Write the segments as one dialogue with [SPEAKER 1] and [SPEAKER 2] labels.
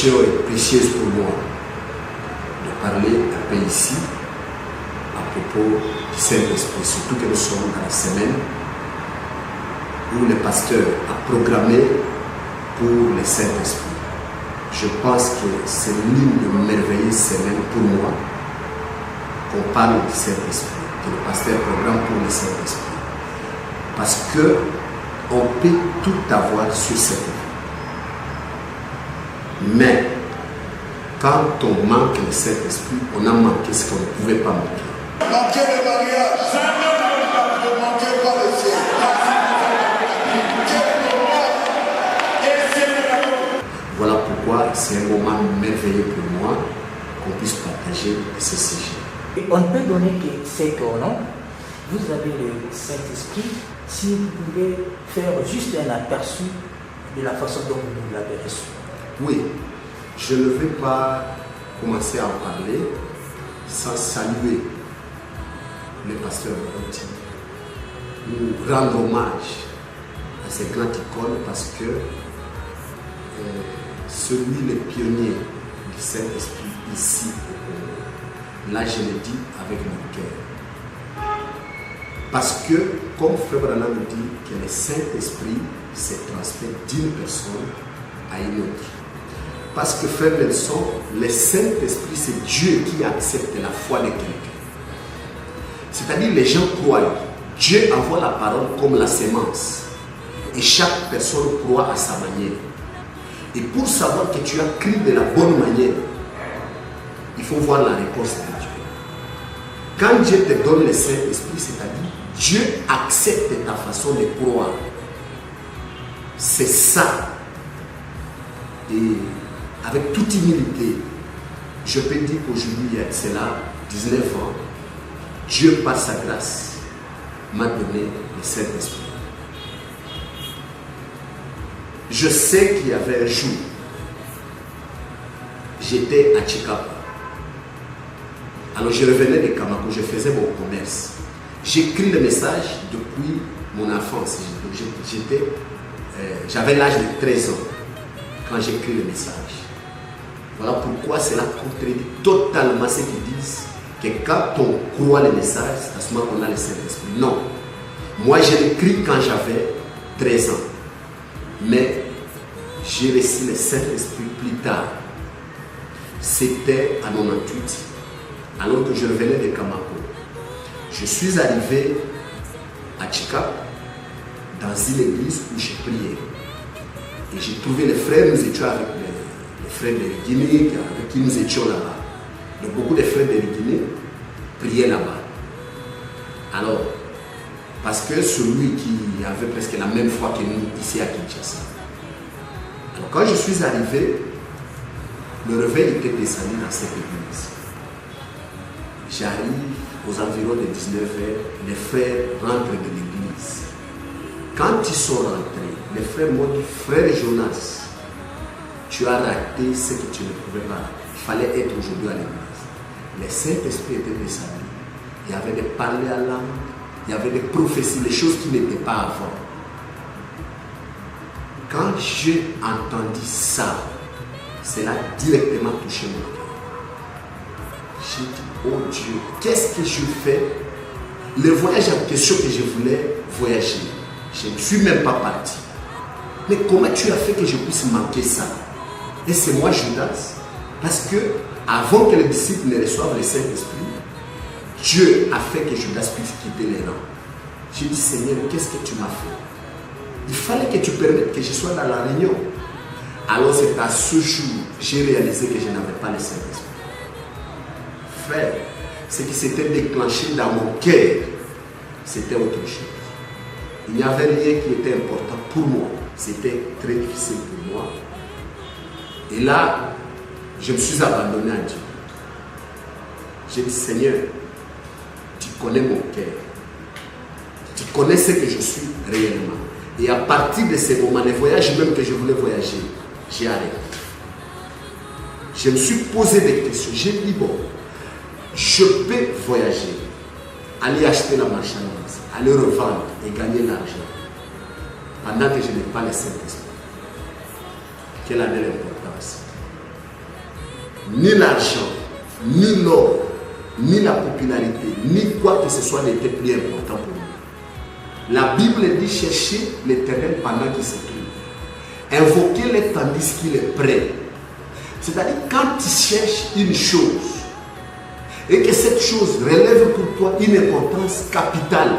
[SPEAKER 1] l'occasion est précieuse pour moi de parler un peu ici à propos du Saint-Esprit, surtout que nous sommes dans la semaine où le pasteur a programmé pour le Saint-Esprit. Je pense que c'est l'une de merveilleuse semaine pour moi qu'on parle du Saint-Esprit, que le pasteur programme pour le Saint-Esprit. Parce que on peut tout avoir sur cette vie. Mais quand on manque le Saint-Esprit, on a manqué ce qu'on ne pouvait pas manquer.
[SPEAKER 2] Manquez le mariage, ne manquez pas le ciel.
[SPEAKER 1] Voilà pourquoi c'est un moment merveilleux pour moi qu'on puisse partager ce sujet.
[SPEAKER 3] Et on ne peut donner que cet nom. Vous avez le Saint-Esprit. Si vous pouvez faire juste un aperçu de la façon dont vous l'avez reçu.
[SPEAKER 1] Oui, je ne vais pas commencer à en parler sans saluer le pasteur Oti, ou rendre hommage à ces grandes icônes parce que celui le pionnier du Saint-Esprit ici au Congo, là je le dis avec mon cœur. Parce que, comme Frère Branham nous dit, que le Saint-Esprit se transmet d'une personne à une autre. Parce que Frère Nelson, le Saint-Esprit, c'est Dieu qui accepte la foi de quelqu'un. C'est-à-dire, les gens croient. Dieu envoie la parole comme la sémence. Et chaque personne croit à sa manière. Et pour savoir que tu as cru de la bonne manière, il faut voir la réponse de Dieu. Quand Dieu te donne le Saint-Esprit, c'est-à-dire, Dieu accepte ta façon de croire. C'est ça. Et avec toute humilité, je peux dire qu'aujourd'hui, il y a cela 19 ans, Dieu, par sa grâce, m'a donné le Saint-Esprit. Je sais qu'il y avait un jour, j'étais à Chikapa. Alors je revenais de Kamako, je faisais mon commerce. J'écris le message depuis mon enfance. J'avais l'âge de 13 ans quand j'écris le message. Voilà pourquoi cela contredit totalement ceux qui disent que quand on croit le message, c'est à ce moment qu'on a le Saint-Esprit. Non. Moi, je l'écris quand j'avais 13 ans. Mais j'ai reçu le Saint-Esprit plus tard. C'était à 98, alors que je revenais de Kamako. Je suis arrivé à Chikap, dans une église où j'ai prié. Et j'ai trouvé les frères, nous étions avec les frères de Guinée, avec qui nous étions là-bas. Donc beaucoup de frères de Guinée priaient là-bas. Alors, parce que celui qui avait presque la même foi que nous ici à Kinshasa. Alors quand je suis arrivé, le réveil était descendu dans cette église. J'arrive aux environs de 19h, les frères rentrent de l'église. Quand ils sont rentrés, les frères m'ont dit, frère Jonas, tu as raté ce que tu ne pouvais pas. Il fallait être aujourd'hui à l'église. Le Saint-Esprit était descendu. Il y avait des parler à l'âme, il y avait des prophéties, des choses qui n'étaient pas avant. Quand j'ai entendu ça, cela a directement touché mon cœur. J'ai dit, oh Dieu, qu'est-ce que je fais? Le voyage en question que je voulais voyager, je ne suis même pas parti. Mais comment tu as fait que je puisse manquer ça? Et c'est moi Judas. Parce que avant que les disciples ne reçoivent le Saint-Esprit, Dieu a fait que Judas puisse quitter les rangs. J'ai dit, Seigneur, qu'est-ce que tu m'as fait? Il fallait que tu permettes que je sois dans la réunion. Alors c'est à ce jour que j'ai réalisé que je n'avais pas le Saint-Esprit. Frère, ce qui s'était déclenché dans mon cœur, c'était autre chose. Il n'y avait rien qui était important pour moi. C'était très difficile pour moi. Et là, je me suis abandonné à Dieu. J'ai dit, Seigneur, tu connais mon cœur. Tu connais ce que je suis réellement. Et à partir de ces moments, les voyages même que je voulais voyager, j'ai arrêté. Je me suis posé des questions. J'ai dit, bon, je peux voyager, aller acheter la marchandise, aller revendre et gagner l'argent pendant que je n'ai pas le Saint-Esprit. Quelle en est l'importance? ni l'argent, ni l'or, ni la popularité, ni quoi que ce soit n'était plus important pour nous. La Bible dit chercher l'Éternel pendant qu'il se trouve. Invoquez-le tandis qu'il est prêt. C'est-à-dire quand tu cherches une chose et que cette chose relève pour toi une importance capitale,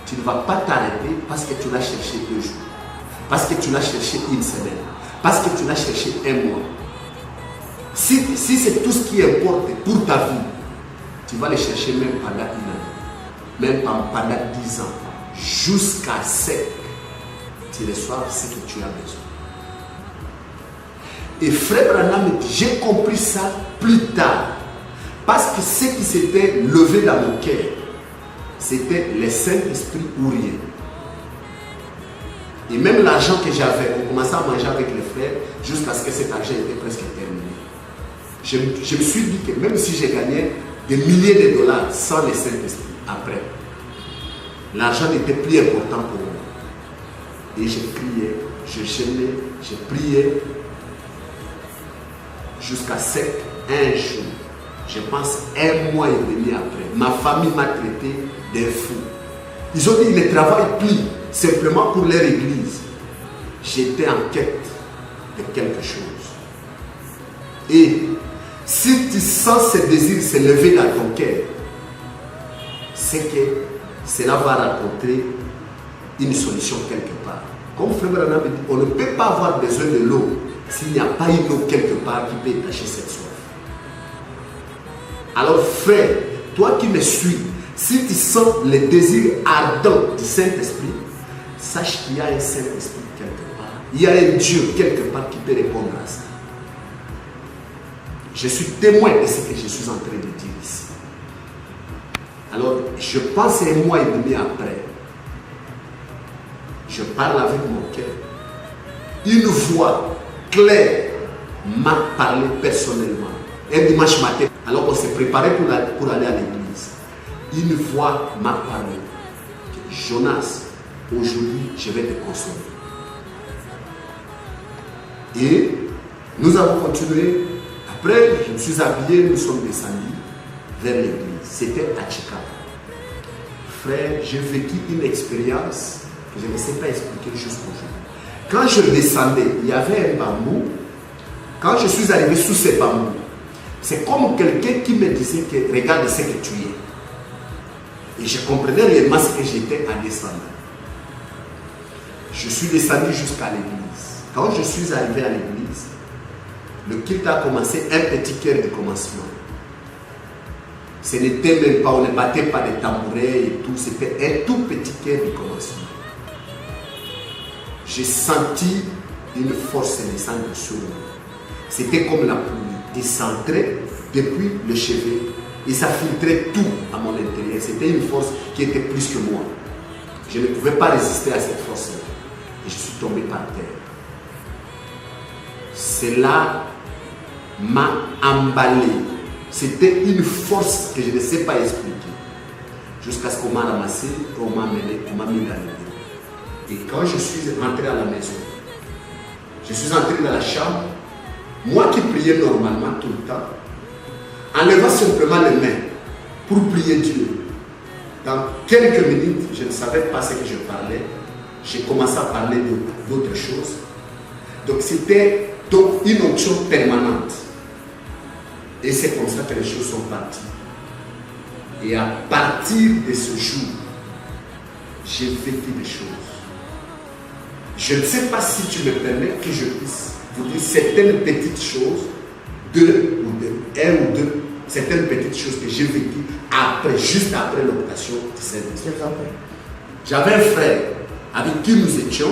[SPEAKER 1] tu ne vas pas t'arrêter parce que tu l'as cherché 2 jours, parce que tu l'as cherché 1 semaine, parce que tu l'as cherché 1 mois. Si c'est tout ce qui importe pour ta vie, tu vas le chercher même pendant 1 année, même pendant 10 ans, jusqu'à ce que tu reçoives ce que tu as besoin. Et Frère Branham me dit, j'ai compris ça plus tard, parce que ce qui s'était levé dans mon cœur, c'était le Saint-Esprit ou rien. Et même l'argent que j'avais, on commençait à manger avec les frères jusqu'à ce que cet argent était presque terminé. Je me suis dit que même si j'ai gagné des milliers de dollars sans le Saint-Esprit, après, l'argent n'était plus important pour moi. Et j'ai crié, je jeûnais, j'ai prié, jusqu'à ce qu'un jour, je pense 1 mois et demi après, ma famille m'a traité d'un fou. Ils ont dit qu'ils ne travaillent plus simplement pour leur église. J'étais en quête de quelque chose. Et si tu sens ce désir se lever dans ton cœur, c'est que cela va rencontrer une solution quelque part. Comme Frère Branham dit, on ne peut pas avoir besoin de l'eau s'il n'y a pas une eau quelque part qui peut étacher cette soif. Alors frère, toi qui me suis, si tu sens le désir ardent du Saint-Esprit, sache qu'il y a un Saint-Esprit quelque part. Il y a un Dieu quelque part qui peut répondre à ça. Je suis témoin de ce que je suis en train de dire ici. Alors, je pense 1 mois et demi après, je parle avec mon cœur. Une voix claire m'a parlé personnellement. Un dimanche matin, alors on s'est préparé pour aller à l'église. Une voix m'a parlé. Jonas, aujourd'hui, je vais te consoler. Et nous avons continué. Après, je me suis habillé, nous sommes descendus vers l'église. C'était à Chicago. Frère, j'ai vécu une expérience que je ne sais pas expliquer jusqu'aujourd'hui. Quand je descendais, il y avait un bambou. Quand je suis arrivé sous ce bambou, c'est comme quelqu'un qui me disait que regarde ce que tu es. Et je comprenais réellement ce que j'étais à descendre. Je suis descendu jusqu'à l'église. Quand je suis arrivé à l'église, le culte a commencé, un petit cœur de commencement. Ce n'était même pas, on ne battait pas des tambourets et tout, c'était un tout petit cœur de commencement. J'ai senti une force descendre sur moi. C'était comme la pluie, descendrait depuis le cheveu et ça filtrait tout à mon intérieur. C'était une force qui était plus que moi. Je ne pouvais pas résister à cette force-là. Et je suis tombé par terre. Cela m'a emballé. C'était une force que je ne sais pas expliquer. Jusqu'à ce qu'on m'a ramassé, on m'a mené, on m'a mis dans le lit. Et quand je suis rentré à la maison, je suis entré dans la chambre, moi qui priais normalement tout le temps, en levant simplement les mains pour prier Dieu. Dans quelques minutes, je ne savais pas ce que je parlais. J'ai commencé à parler d'autres choses. Donc c'était une onction permanente. Et c'est comme ça que les choses sont parties. Et à partir de ce jour, j'ai vécu des choses. Je ne sais pas si tu me permets que je puisse vous dire certaines petites choses, certaines petites choses que j'ai vécues après, juste après l'opération du Saint-Esprit. J'avais un frère avec qui nous étions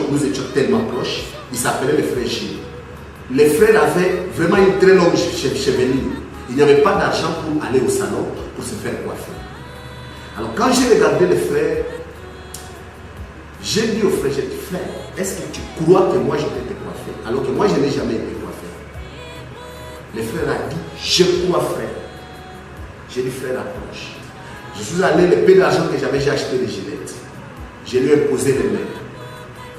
[SPEAKER 1] tellement proches, il s'appelait le frère Gilles. Le frère avait vraiment une très longue chevelure. Il n'y avait pas d'argent pour aller au salon pour se faire coiffer. Alors quand j'ai regardé le frère, j'ai dit au frère, j'ai dit, frère, est-ce que tu crois que moi je vais te coiffer? Alors que moi je n'ai jamais été coiffé. Le frère a dit, je crois frère. J'ai dit, frère, approche. Je suis allé, le peu d'argent que j'avais, j'ai acheté des gilettes. Je lui ai posé les mains.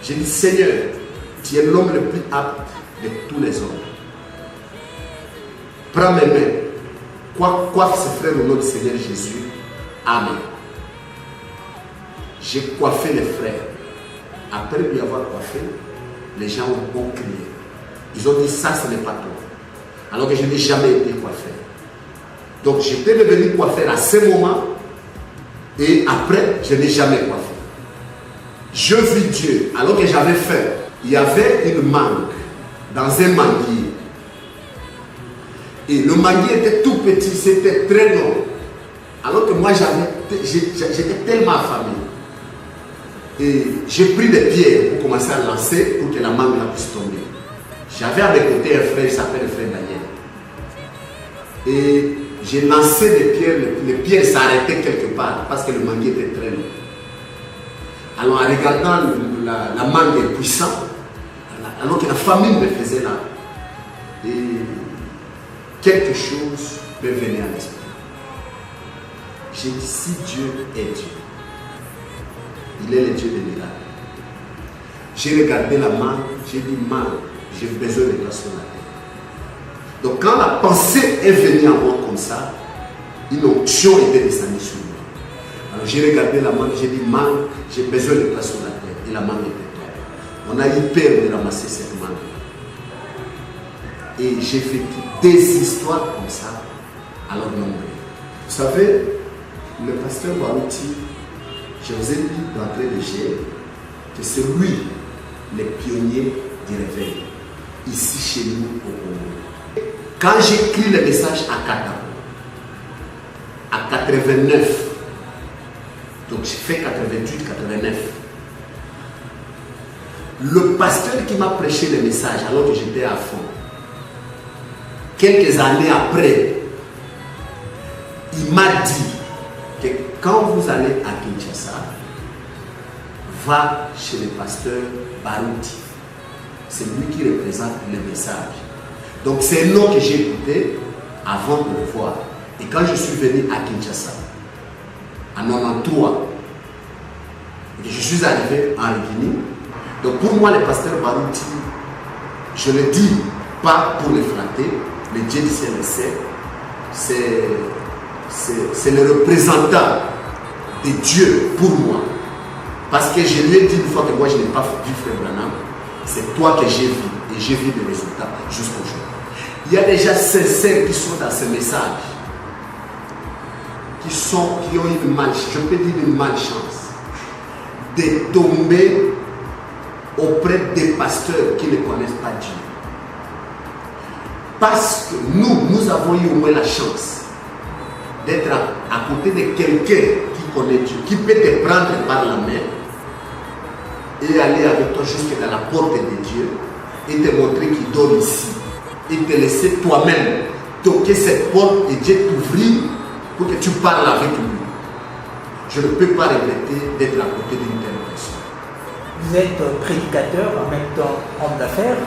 [SPEAKER 1] J'ai dit, Seigneur, tu es l'homme le plus apte de tous les hommes. Prends mes mains. Coiffe ce frère au nom du Seigneur Jésus. Amen. J'ai coiffé les frères. Après lui avoir coiffé, les gens ont crié. Ils ont dit ça, ce n'est pas toi. Alors que je n'ai jamais été coiffeur. Donc j'étais devenu coiffeur à ce moment. Et après, je n'ai jamais coiffé. Je vis Dieu. Alors que j'avais faim, il y avait une mangue dans un manguier. Et le manguier était tout petit, c'était très long. Alors que moi, j'étais tellement affamé. Et j'ai pris des pierres pour commencer à lancer pour que la mangue puisse tomber. J'avais à mes côtés un frère, il s'appelle le frère Daniel. Et j'ai lancé des pierres, les pierres s'arrêtaient quelque part parce que le manguier était très long. Alors en regardant la mangue est puissante, alors que la famine me faisait là, et quelque chose me venait à l'esprit. J'ai dit, si Dieu est Dieu, il est le Dieu des miracles. J'ai regardé la mangue, j'ai dit, mangue, j'ai besoin de grâce sur la terre. Donc quand la pensée est venue à moi comme ça, une onction était descendue sur moi. Alors j'ai regardé la mangue, j'ai dit, mangue, j'ai besoin de grâce sur la terre. Et la mangue était tombée. On a eu peur de ramasser cette mangue. Et j'ai vécu des histoires comme ça, alors nombreuses. Vous savez, le pasteur Barouti, je vous ai dit d'entrée de jeu que c'est lui le pionnier du réveil, ici chez nous au Congo. Quand j'écris le message à Kata, à 89, donc j'ai fait 88, 89, le pasteur qui m'a prêché le message alors que j'étais à fond, quelques années après, il m'a dit que quand vous allez à Kinshasa, va chez le pasteur Barouti. C'est lui qui représente le message. Donc c'est un nom que j'ai écouté avant de le voir. Et quand je suis venu à Kinshasa, en 93, et que je suis arrivé en Guinée, donc pour moi le pasteur Barouti, je ne le dis pas pour le flatter, le Dieu du ciel le sait, c'est le représentant de Dieu pour moi. Parce que je lui ai dit une fois que moi je n'ai pas vu frère Branham, c'est toi que j'ai vu et j'ai vu des résultats jusqu'aujourd'hui. Il y a déjà sincères qui sont dans ce message, qui ont une malchance, je peux dire une malchance, de tomber auprès des pasteurs qui ne connaissent pas Dieu. Parce que nous avons eu au moins la chance d'être à côté de quelqu'un qui connaît Dieu, qui peut te prendre par la main et aller avec toi jusque dans la porte de Dieu et te montrer qu'il dort ici et te laisser toi-même toquer cette porte et Dieu t'ouvrir pour que tu parles avec lui. Je ne peux pas regretter d'être à côté d'une telle personne.
[SPEAKER 3] Vous êtes prédicateur, en même temps homme d'affaires.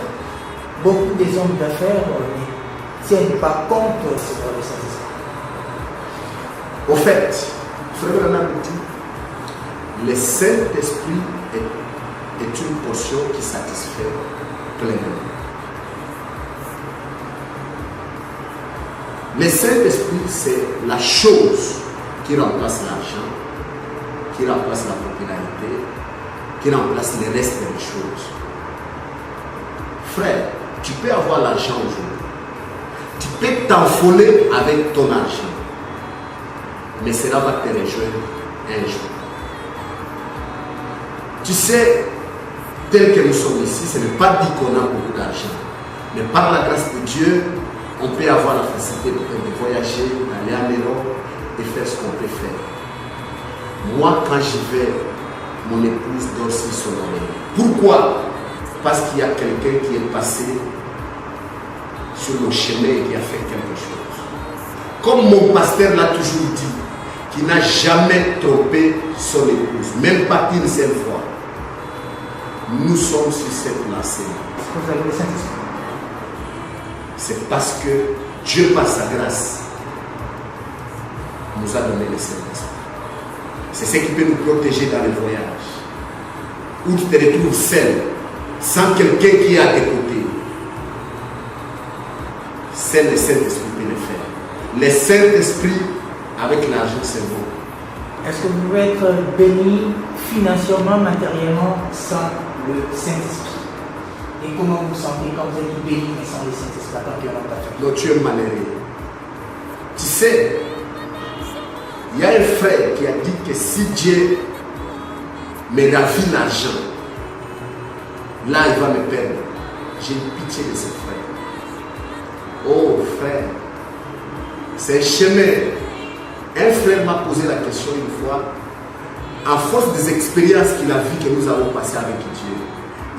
[SPEAKER 3] Beaucoup des hommes d'affaires ne tiennent pas compte de ce droit de Saint-Esprit.
[SPEAKER 1] Au fait, Frère Branham dit, le Saint-Esprit est une portion qui satisfait pleinement. Le Saint-Esprit, c'est la chose qui remplace l'argent, qui remplace la popularité, qui remplace le reste des choses. Frère, tu peux avoir l'argent aujourd'hui. Tu peux t'envoler avec ton argent. Mais cela va te rejoindre un jour. Tu sais, tel que nous sommes ici, ce n'est pas dit qu'on a beaucoup d'argent. Mais par la grâce de Dieu, on peut avoir la facilité de voyager, d'aller en Europe et faire ce qu'on peut faire. Moi, quand j'y vais, mon épouse dort sur son oreille. Pourquoi? Parce qu'il y a quelqu'un qui est passé sur le chemin et qui a fait quelque chose. Comme mon pasteur l'a toujours dit, qui n'a jamais trompé son épouse, même pas une seule fois. Nous sommes sur cette lancée.
[SPEAKER 3] Vous avez le Saint-Esprit.
[SPEAKER 1] C'est parce que Dieu, par sa grâce, nous a donné le Saint-Esprit. C'est ce qui peut nous protéger dans les voyages. Où tu te retrouves seul, sans quelqu'un qui est à tes côtés. Seul le Saint-Esprit peut Le Saint-Esprit, avec l'argent, c'est bon.
[SPEAKER 3] Est-ce que vous pouvez être béni financièrement, matériellement, sans le Saint-Esprit? Et comment vous vous sentez quand vous êtes béni, mais sans le Saint-Esprit, tant qu'il y a un
[SPEAKER 1] Donc tu es malheureux. Tu sais, il y a un frère qui a dit que si Dieu me ravit l'argent, là il va me perdre. J'ai pitié de ce frère. Oh frère, c'est un chemin. Un frère m'a posé la question une fois, à force des expériences qu'il a vues que nous avons passées avec Dieu.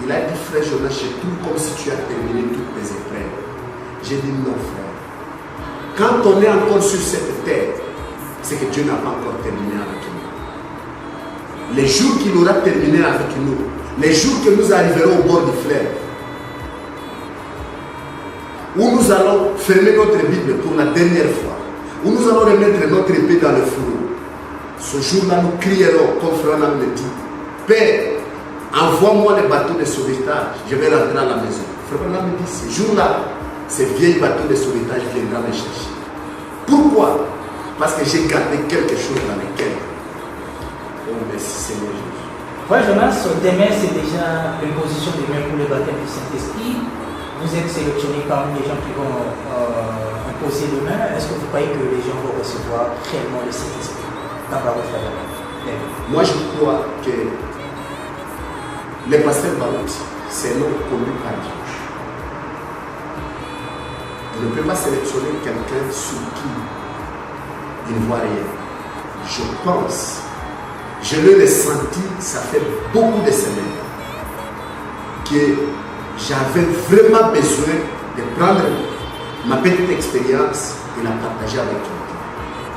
[SPEAKER 1] Il a dit, frère Jonas, je trouve comme si tu as terminé toutes tes épreuves. J'ai dit non frère. Quand on est encore sur cette terre, c'est que Dieu n'a pas encore terminé avec nous. Les jours qu'il aura terminé avec nous, les jours que nous arriverons au bord du fleuve, où nous allons fermer notre Bible pour la dernière fois, où nous allons remettre notre épée dans le fourreau, ce jour-là nous crierons, comme Frère Nam le dit, Père, envoie-moi les bateaux de sauvetage, je vais rentrer à la maison. Frère Nam me dit, ce jour-là, ces vieilles bateaux de sauvetage viendront me chercher. Pourquoi? Parce que j'ai gardé quelque chose dans le cœur. Oh merci Seigneur Jésus.
[SPEAKER 3] Frère Jonas, demain c'est déjà l'imposition des mains pour le baptême du Saint-Esprit. Vous êtes sélectionné parmi les gens qui vont imposer les mains. Est-ce que vous croyez que les gens vont recevoir réellement le Saint-Esprit dans la frère?
[SPEAKER 1] Moi je crois que le pasteur Barout, c'est l'homme connu par Dieu. Il ne peut pas sélectionner quelqu'un sur qui il ne voit rien. Je pense, je l'ai senti, ça fait beaucoup de semaines, que j'avais vraiment besoin de prendre ma petite expérience et la partager avec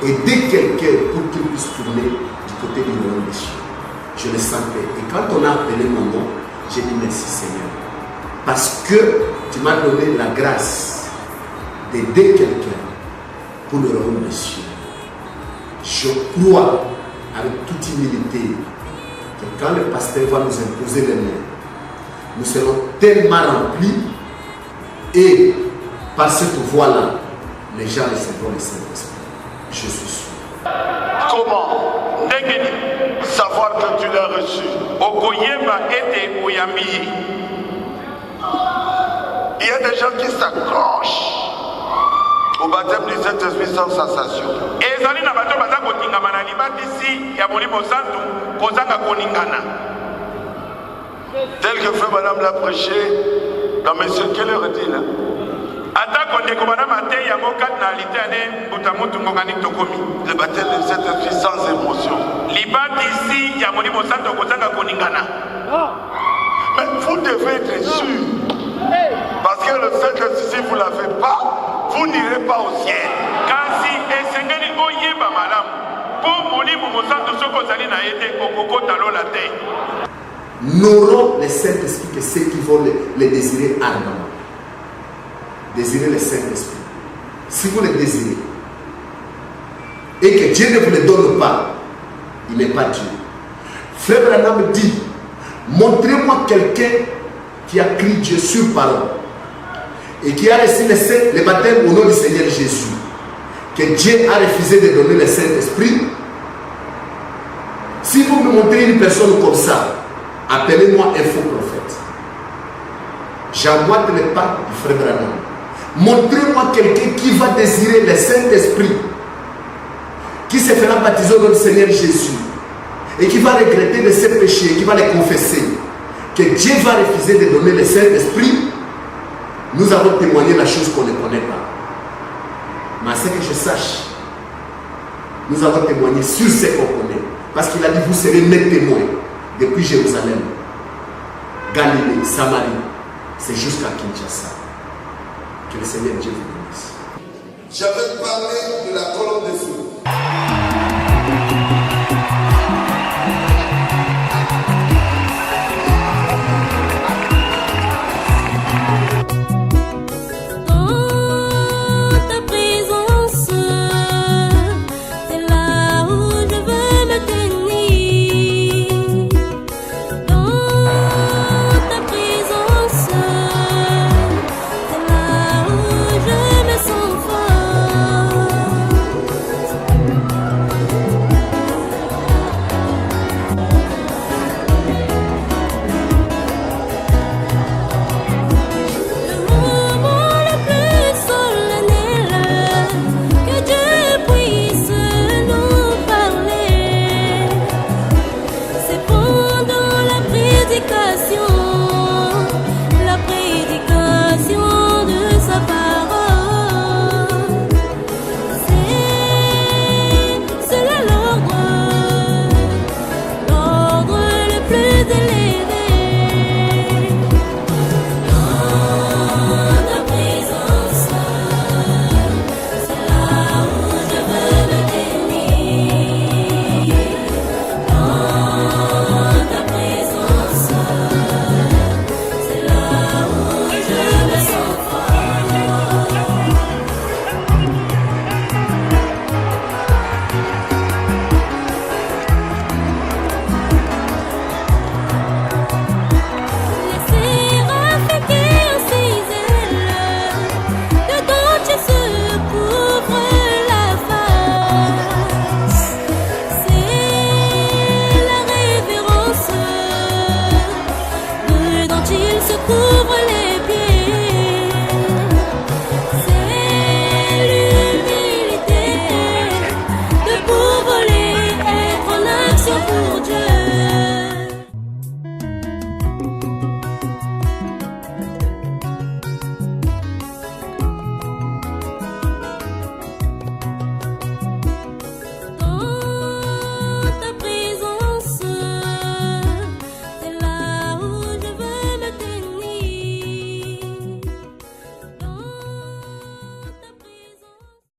[SPEAKER 1] quelqu'un. Aider quelqu'un pour qu'il puisse tourner du côté du royaume des cieux. Je le sentais. Et quand on a appelé mon nom, j'ai dit merci Seigneur. Parce que tu m'as donné la grâce d'aider quelqu'un pour le royaume des cieux. Je crois avec toute humilité que quand le pasteur va nous imposer les mains, nous serons tellement remplis et par cette voie-là, les gens recevront le Saint-Esprit. Je suis sûr.
[SPEAKER 2] Comment savoir que tu l'as reçu? Il y a des gens qui s'accrochent au baptême du Saint-Esprit sans sensation. Tel que Frère Madame l'a prêché, dans Monsieur, quelle heure est-il? Le baptême du Saint-Esprit sans émotion. Mais vous devez être sûr. Parce que le Saint-Esprit, si vous ne l'avez pas, vous n'irez pas au ciel.
[SPEAKER 1] N'auront le Saint-Esprit que ceux qui vont le désirer ardemment. Désirez le Saint-Esprit. Si vous le désirez et que Dieu ne vous le donne pas, il n'est pas Dieu. Frère Branham dit, montrez-moi quelqu'un qui a crié Dieu sur parole et qui a reçu le baptême au nom du Seigneur Jésus, que Dieu a refusé de donner le Saint-Esprit. Si vous me montrez une personne comme ça, appelez-moi un faux prophète. J'emboîte les pas du frère Branham. Montrez-moi quelqu'un qui va désirer le Saint-Esprit, qui se fera baptiser au nom du Seigneur Jésus et qui va regretter de ses péchés, qui va les confesser, que Dieu va refuser de donner le Saint-Esprit. Nous avons témoigné la chose qu'on ne connaît pas. Mais à ce que je sache, nous avons témoigné sur ce qu'on connaît. Parce qu'il a dit, vous serez mes témoins depuis Jérusalem, Galilée, Samarie, c'est jusqu'à Kinshasa. Que le Seigneur Dieu vous bénisse.
[SPEAKER 2] J'avais parlé de la colonne de feu.